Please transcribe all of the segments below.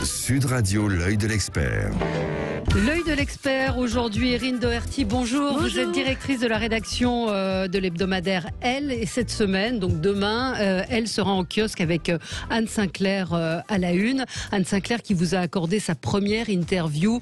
Sud Radio, l'œil de l'expert. L'œil de l'expert, aujourd'hui, Erin Doherty, bonjour. Vous êtes directrice de la rédaction de l'hebdomadaire Elle, et cette semaine, donc demain, Elle sera en kiosque avec Anne Sinclair à la une. Anne Sinclair qui vous a accordé sa première interview.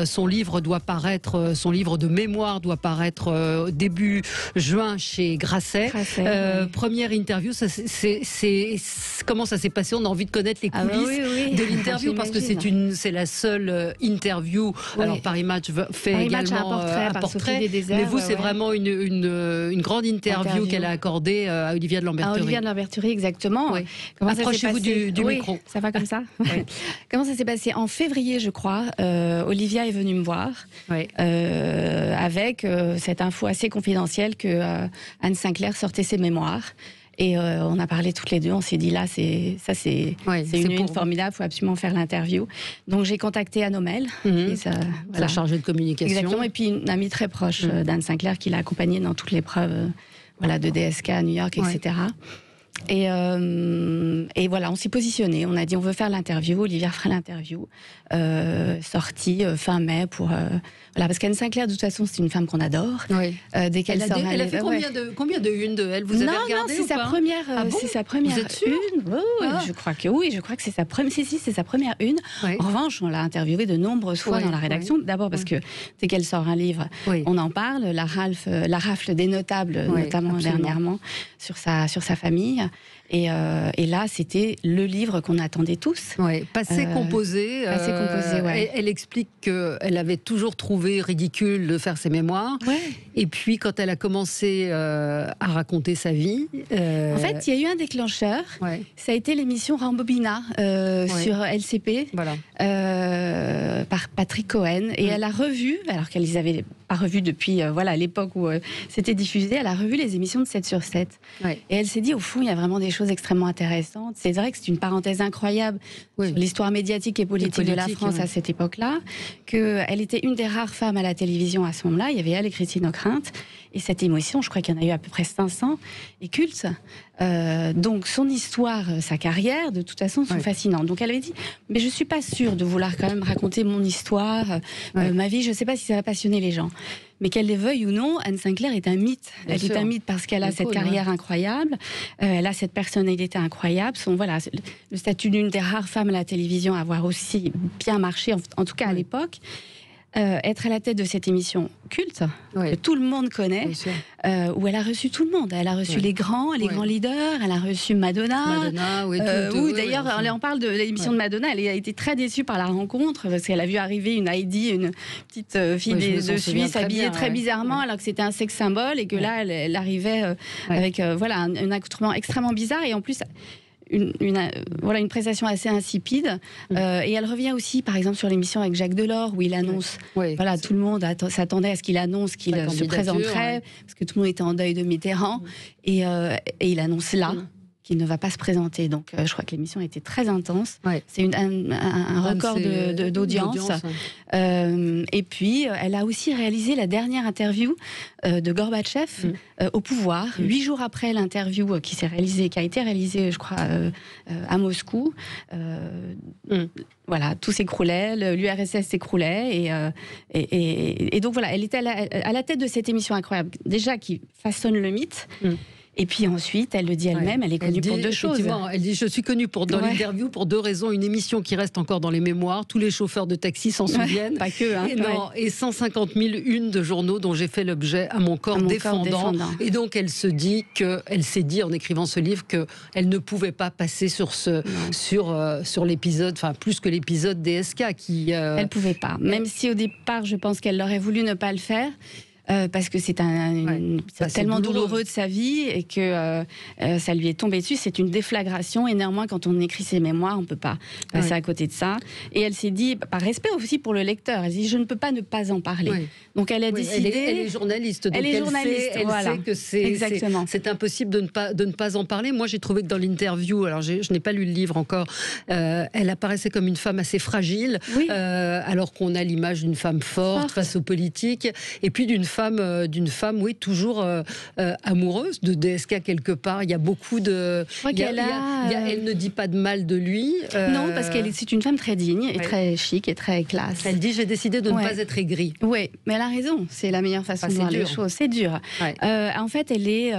Son livre de mémoire doit paraître début juin chez Grasset. Oui. Première interview, comment ça s'est passé? On a envie de connaître les coulisses de l'interview parce que c'est la seule interview. Oui. Alors Paris Match fait Paris également un portrait, mais vous c'est vraiment une grande interview qu'elle a accordée à Olivia de Lambertherie. Olivia de Lambertherie, exactement. Oui. Approchez-vous du micro. Ça va comme ça. Oui. Comment ça s'est passé? En février, je crois, Olivia est venue me voir avec cette info assez confidentielle que Anne Sinclair sortait ses mémoires. Et on a parlé toutes les deux, on s'est dit là, c'est une formidable, il faut absolument faire l'interview. Donc j'ai contacté Anne Omel, la chargée de communication. Exactement, et puis une amie très proche d'Anne Sinclair qui l'a accompagnée dans toute l'épreuve de DSK à New York, etc. Et voilà, on s'est positionné, on a dit on veut faire l'interview, Olivia fera l'interview, sortie fin mai pour... parce qu'Anne Sinclair, de toute façon, c'est une femme qu'on adore. Oui. Dès qu'elle sort... Elle a fait combien de unes de Elle? Vous avez regardé c'est sa première, c'est sa première Vous êtes sûre? une. Je crois que c'est sa première... c'est sa première une. Oui. En revanche, on l'a interviewée de nombreuses fois dans la rédaction. D'abord parce que dès qu'elle sort un livre, on en parle. La rafle des notables, notamment dernièrement, sur sa famille. Et là, c'était le livre qu'on attendait tous. Passé composé. Elle explique qu'elle avait toujours trouvé ridicule de faire ses mémoires. Et puis, quand elle a commencé à raconter sa vie... En fait, il y a eu un déclencheur. Ça a été l'émission Rambobina sur LCP par Patrick Cohen. Et elle a revu, alors qu'elle les avait pas revues depuis l'époque où c'était diffusé, elle a revu les émissions de 7 sur 7. Et elle s'est dit, au fond, il y a vraiment des choses extrêmement intéressantes. C'est vrai que c'est une parenthèse incroyable sur l'histoire médiatique et politique de la France à cette époque-là, qu'elle était une des rares femmes à la télévision à ce moment-là. Il y avait elle et Christine Ockrent. Et cette émission, je crois qu'il y en a eu à peu près 500, est culte. Donc son histoire, sa carrière, de toute façon, sont fascinantes. Donc elle avait dit, mais je suis pas sûre de vouloir quand même raconter mon histoire, ma vie. Je sais pas si ça va passionner les gens. Mais qu'elle les veuille ou non, Anne Sinclair est un mythe. Elle est un mythe parce qu'elle a cette carrière incroyable, elle a cette personnalité incroyable. Le statut d'une des rares femmes à la télévision à avoir aussi bien marché, en tout cas à l'époque. Être à la tête de cette émission culte, que tout le monde connaît, où elle a reçu tout le monde. Elle a reçu les grands leaders, elle a reçu Madonna. D'ailleurs, on parle de l'émission de Madonna, elle a été très déçue par la rencontre, parce qu'elle a vu arriver une Heidi, une petite fille de Suisse, habillée très bizarrement, alors que c'était un sexe symbole, et que là, elle arrivait avec un accoutrement extrêmement bizarre, et en plus... Une prestation assez insipide. Et elle revient aussi, par exemple, sur l'émission avec Jacques Delors, où il annonce, tout le monde s'attendait à ce qu'il annonce qu'il se présenterait, parce que tout le monde était en deuil de Mitterrand, et il annonce là qu'il ne va pas se présenter. Donc, je crois que l'émission a été très intense. C'est un record d'audience. Et puis, elle a aussi réalisé la dernière interview de Gorbatchev au pouvoir, 8 jours après l'interview qui a été réalisée, je crois, à Moscou. Tout s'écroulait, l'URSS s'écroulait. Et donc, elle était à la tête de cette émission incroyable, déjà qui façonne le mythe. Et puis ensuite, elle le dit elle-même, elle est connue pour deux choses. Elle dit, je suis connue dans l'interview pour 2 raisons. Une émission qui reste encore dans les mémoires, tous les chauffeurs de taxi s'en souviennent. Pas que. Et 150 000 unes de journaux dont j'ai fait l'objet à mon corps défendant. Et donc elle s'est dit en écrivant ce livre qu'elle ne pouvait pas passer sur l'épisode, enfin plus que l'épisode DSK. Elle pouvait pas. Même si au départ, je pense qu'elle aurait voulu ne pas le faire. Parce que c'est tellement douloureux de sa vie et que ça lui est tombé dessus. C'est une déflagration. Et néanmoins, quand on écrit ses mémoires, on ne peut pas passer à côté de ça. Et elle s'est dit, par respect aussi pour le lecteur, elle s'est dit, je ne peux pas ne pas en parler. Donc elle a décidé... Elle est journaliste. Donc elle sait que c'est impossible de ne pas en parler. Moi, j'ai trouvé que dans l'interview, alors je n'ai pas lu le livre encore, elle apparaissait comme une femme assez fragile, alors qu'on a l'image d'une femme forte face aux politiques, et puis d'une femme, oui, toujours amoureuse de DSK quelque part. Il y a beaucoup de... Elle ne dit pas de mal de lui. Non, parce c'est une femme très digne et très chic et très classe. Elle dit, j'ai décidé de ne pas être aigrie. Oui, mais elle a raison. C'est la meilleure façon de voir les choses. C'est dur. En fait, elle est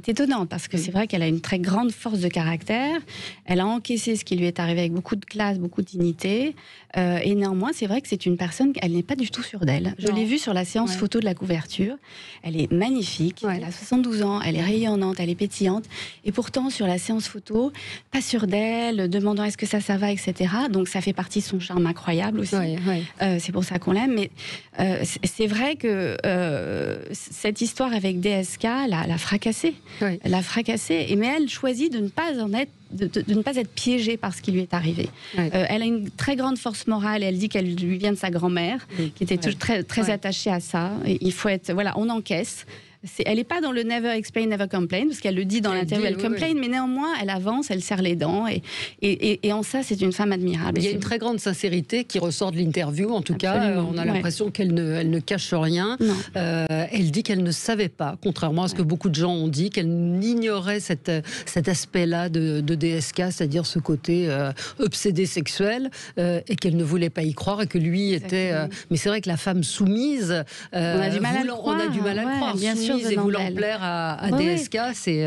étonnante parce que c'est vrai qu'elle a une très grande force de caractère. Elle a encaissé ce qui lui est arrivé avec beaucoup de classe, beaucoup de dignité. Et néanmoins, c'est vrai que c'est une personne, elle n'est pas du tout sûre d'elle. Je l'ai vue sur la séance photo de la couverture. Elle est magnifique. Elle a 72 ans. Elle est rayonnante. Elle est pétillante. Et pourtant, sur la séance photo, pas sûre d'elle, demandant est-ce que ça va, etc. Donc, ça fait partie de son charme incroyable aussi. C'est pour ça qu'on l'aime. Mais c'est vrai que cette histoire avec DSK l'a fracassée. L'a fracassée. Mais elle choisit de ne pas en être de ne pas être piégée par ce qui lui est arrivé. Elle a une très grande force morale. Elle dit qu'elle lui vient de sa grand-mère, qui était très attachée à ça. Et il faut être... Voilà, on encaisse. Elle n'est pas dans le never explain, never complain, parce qu'elle le dit dans l'interview, elle complain, mais néanmoins, elle avance, elle serre les dents, et en ça, c'est une femme admirable. Il y a une très grande sincérité qui ressort de l'interview, en tout cas. On a l'impression qu'elle ne cache rien. Elle dit qu'elle ne savait pas, contrairement à ce que beaucoup de gens ont dit, qu'elle ignorait cet aspect-là de DSK, c'est-à-dire ce côté obsédé sexuel, et qu'elle ne voulait pas y croire, et que lui était... mais c'est vrai que la femme soumise... on a du mal à le croire. Bien sûr. Et voulant plaire à DSK, c'est...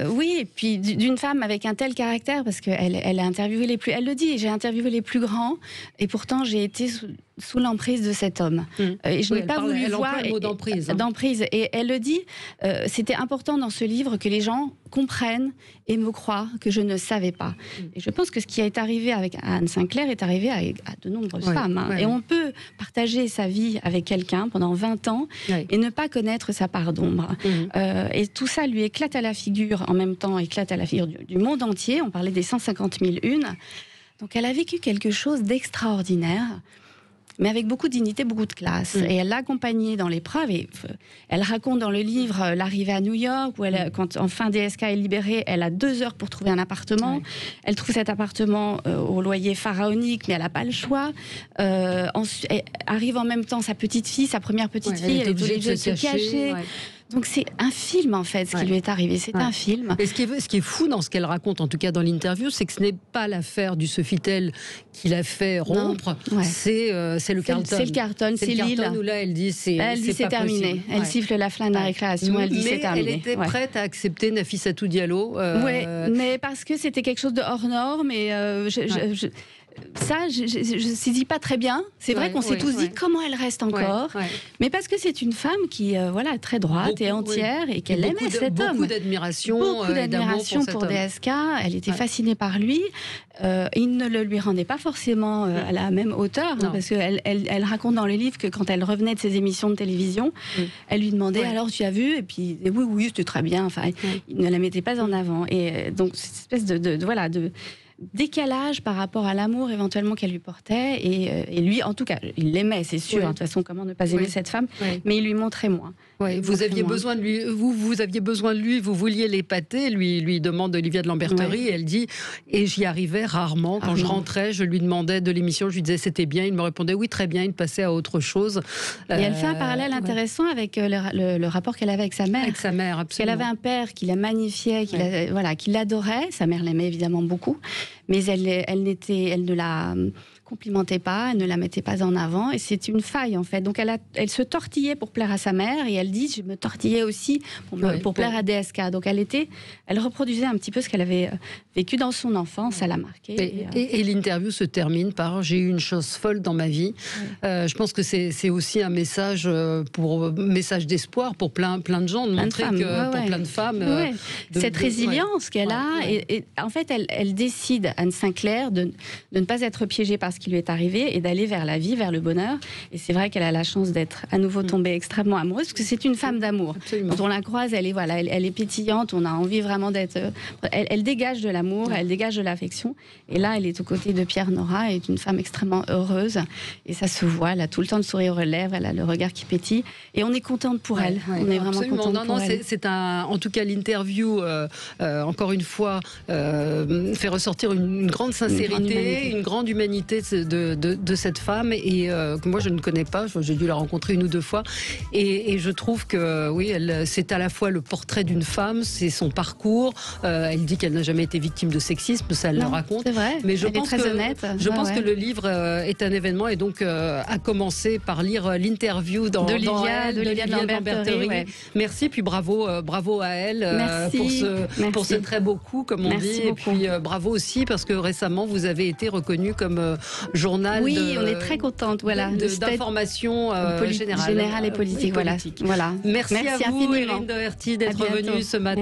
Oui, et puis d'une femme avec un tel caractère, parce qu'elle a interviewé les plus... Elle le dit, j'ai interviewé les plus grands, et pourtant j'ai été sous l'emprise de cet homme. Et je n'ai pas voulu voir... Elle emploie le mot d'emprise. D'emprise. Et elle le dit, c'était important dans ce livre que les gens comprennent et me croient que je ne savais pas. Et je pense que ce qui est arrivé avec Anne Sinclair est arrivé à de nombreuses femmes. Et on peut partager sa vie avec quelqu'un pendant 20 ans et ne pas connaître sa part d'ombre. Et tout ça lui éclate à la figure, en même temps éclate à la figure du monde entier. On parlait des 150 000 une. Donc elle a vécu quelque chose d'extraordinaire, mais avec beaucoup de dignité, beaucoup de classe. Et elle l'a accompagnée dans l'épreuve. Et elle raconte dans le livre l'arrivée à New York, où quand enfin DSK est libérée, elle a 2 heures pour trouver un appartement. Elle trouve cet appartement au loyer pharaonique, mais elle n'a pas le choix. Ensuite, arrive en même temps sa petite fille, sa première petite fille. Elle est obligée de se cacher. Donc c'est un film en fait, ce qui lui est arrivé, c'est un film. Et ce qui est fou dans ce qu'elle raconte, en tout cas dans l'interview, c'est que ce n'est pas l'affaire du Sofitel qui l'a fait rompre, c'est le Carlton. C'est le Carlton, c'est l'île. Où là elle dit c'est terminé. Possible. Elle siffle la fin de la récréation, elle dit c'est terminé. Elle était prête à accepter Nafissatou Diallo. Oui, mais parce que c'était quelque chose de hors norme et ça, je ne saisis pas très bien. C'est vrai qu'on s'est tous dit comment elle reste encore. Mais parce que c'est une femme qui est très droite et entière et qu'elle aimait cet homme. Beaucoup d'admiration pour DSK. Elle était fascinée par lui. Il ne le lui rendait pas forcément à la même hauteur. Parce qu'elle raconte dans le livre que quand elle revenait de ses émissions de télévision, elle lui demandait alors tu as vu? Et puis oui, c'était très bien. Enfin, il ne la mettait pas en avant. Et donc, cette espèce de décalage par rapport à l'amour éventuellement qu'elle lui portait et lui en tout cas il l'aimait, c'est sûr, de toute façon comment ne pas aimer cette femme, mais il lui montrait moins. Vous aviez besoin de lui, vous aviez besoin de lui, vous vouliez l'épater, lui demande Olivia de Lamberterie, et elle dit et j'y arrivais rarement, quand je rentrais je lui demandais de l'émission, je lui disais c'était bien, il me répondait oui très bien, il passait à autre chose. Et elle fait un parallèle intéressant avec le rapport qu'elle avait avec sa mère. Avec sa mère, absolument. Parce qu'elle avait un père qui la magnifiait, qui l'adorait, sa mère l'aimait évidemment beaucoup, mais elle ne la complimentait pas, elle ne la mettait pas en avant, et c'est une faille en fait. Donc elle se tortillait pour plaire à sa mère, et elle dit je me tortillais aussi pour plaire à DSK. Donc elle reproduisait un petit peu ce qu'elle avait vécu dans son enfance, ça l'a marqué. Et l'interview se termine par j'ai eu une chose folle dans ma vie. Je pense que c'est aussi un message message d'espoir pour plein de gens, de montrer que pour plein de femmes cette résilience qu'elle a, et en fait elle décide, Anne Sinclair, de ne pas être piégée par ce qui lui est arrivé et d'aller vers la vie, vers le bonheur. Et c'est vrai qu'elle a la chance d'être à nouveau tombée extrêmement amoureuse, parce que c'est une femme d'amour. Absolument. Quand on la croise, elle est pétillante, on a envie vraiment d'être... Elle dégage de l'amour, elle dégage de l'affection. Et là, elle est aux côtés de Pierre Nora, elle est une femme extrêmement heureuse. Et ça se voit, elle a tout le temps le sourire aux lèvres, elle a le regard qui pétille. Et on est contente pour elle. On est vraiment contente pour elle. En tout cas, l'interview, encore une fois, fait ressortir une grande sincérité, une grande humanité de cette femme et que moi je ne connais pas. J'ai dû la rencontrer 1 ou 2 fois et je trouve que oui, c'est à la fois le portrait d'une femme, c'est son parcours. Elle dit qu'elle n'a jamais été victime de sexisme, ça elle le raconte. C'est vrai. Mais je elle pense est très honnête. Je pense que le livre est un événement et donc à commencer par lire l'interview d'Olivia de Lamberterie. Ouais. Merci, puis bravo à elle pour ce très beau coup, comme on dit. Beaucoup. Et puis bravo aussi parce que récemment vous avez été reconnu comme journal. Oui, on est très contente. Voilà, d'information générale et politique. Voilà. Merci à vous, infiniment. Erin Doherty, d'être venue ce matin.